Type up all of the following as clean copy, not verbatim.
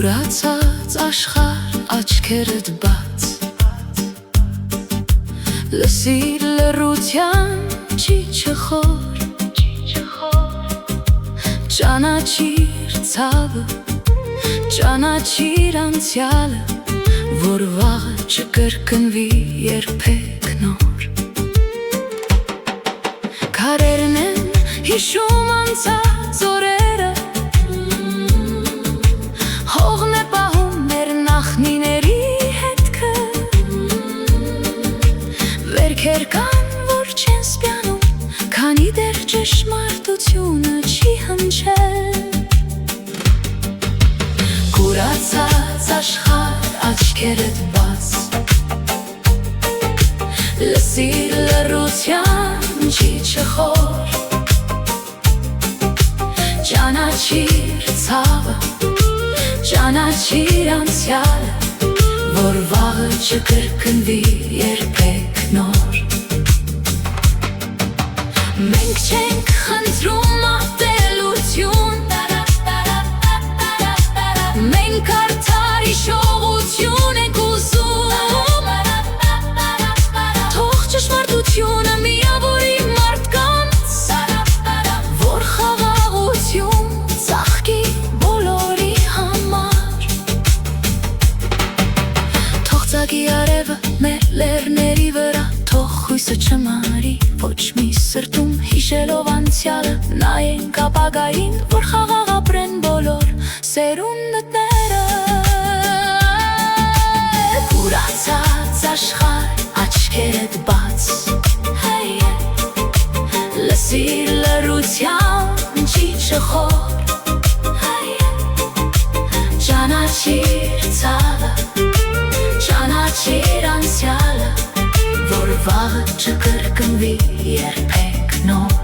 Կուրացած աշխարհ աչքերդ բաց Լսիր լռության ճիչխոր Ճանաչիր ցավը, ճանաչիր անցյալը Որ վաղը չկրկնվի երբեք նոր Քարերն են հիշում անցած օրերը Հողն է պահում մեր նախնիների հետքը Վերքեր կան, որ չեն սպյանում Քանի դեռ ճշմարտությունը չի հնչել Կուրացած աշխարհ աչքերդ բաց Լսիր լռության ճիչխոր Ճանաչիր ցավը, ճանաչիր անցյալը Որ վաղը չկրկնվի երբեք նոր Մենք չենք խնդրում ատելություն Մենք արդար հիշողություն ենք ուզում Թող ճշմարտությունը միավորի մարդկանց Որ խաղաղություն ծաղկի բոլորի համար Թող ծագի արևը մեր լեռների վրա Թող հույսը չմարի ոչ մի սրտում Հիշելով անցյալը նայենք ապագային Որ խաղաղ ապրեն բոլոր սերունդները Կուրացած աշխարհ աչքերդ բաց Լսիր լռության ճիչխոր Ճանաչիր ցավը, ճանաչիր անցյալը Որ վաղը չկրկնվի երբեք նոր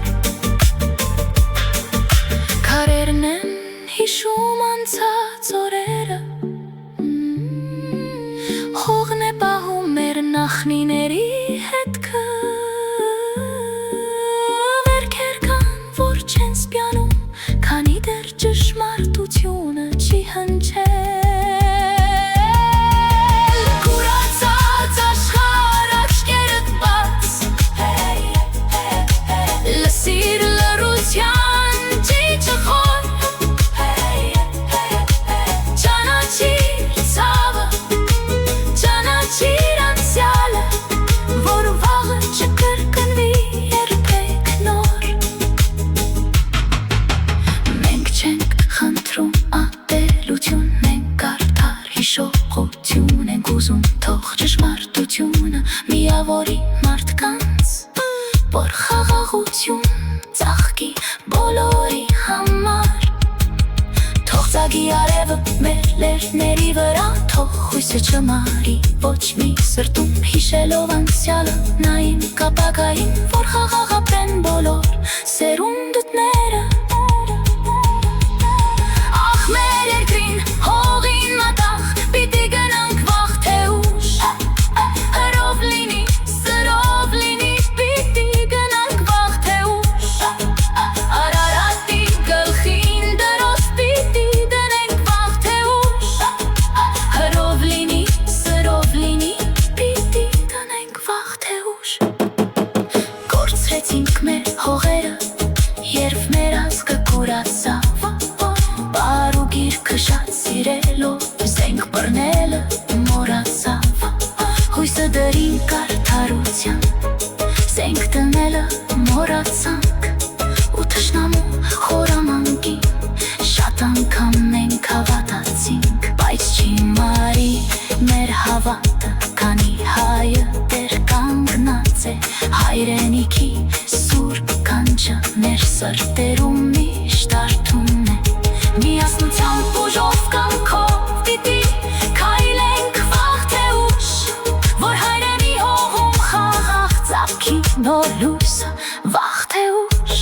Քարերն են հիշում անցած օրերը Հողն է պահում մեր նախնիների հետքը Վերքեր կան, որ չեն սպյանում Քանի դեռ ճշմարտությունը չի հնչել Կուրացած աշխարհ աչքերդ բաց Լսիր լռության ճիչխոր Ճանաչիր ցավը, ճանաչիր անցյալը Որ վաղը չկրկնվի երբեք նոր Մենք չենք խնդրում ատելություն Մենք արդար հիշողություն ենք ուզում Թող ճշմարտությունը միավորի մարդկանց Որ խաղաղություն ծաղկի բոլորի համար Թող ծագի արևը մեր լեռների վրա Թող հույսը չմարի ոչ մի սրտում Հիշելով անցյալը նայենք ապագային Որ խաղաղ ապրեն բոլոր սերունդները Ախ մեր երկրին հողին մատաղ Պիտի գնանք վաղ թե ուշ Հրով լինի, սրով լինի Պիտի գնանք վաղ թե ուշ Արարատի գլխին դրոշ Պիտի դնենք վաղ թե ուշ Հրով լինի, սրով լինի Պիտի դնենք վաղ թե ուշ Կորցրեցինք մեր հողերը Երբ մեր ազգը կուրացավ Պար ու գիրքը շատ սիրելով Զենք բռնելը մոռացավ Հույսը դրինք արդարության Զենք տնելը մոռացանք Ու թշնամու խորամանկին Շատ անգամ մենք հավատացինք Բայց չի մարի մեր հավատը Քանի հայը դեռ կանգնած է Հայրենիքի սուրբ կանչը Մեր սրտերում միշտ արթուն է Միասնությամբ ուժով կամքով Պիտի քայլենք վաղ թե ուշ Որ հայրենի հողում խաղաղ ծաղկի նոր լույսը Վաղ թե ուշ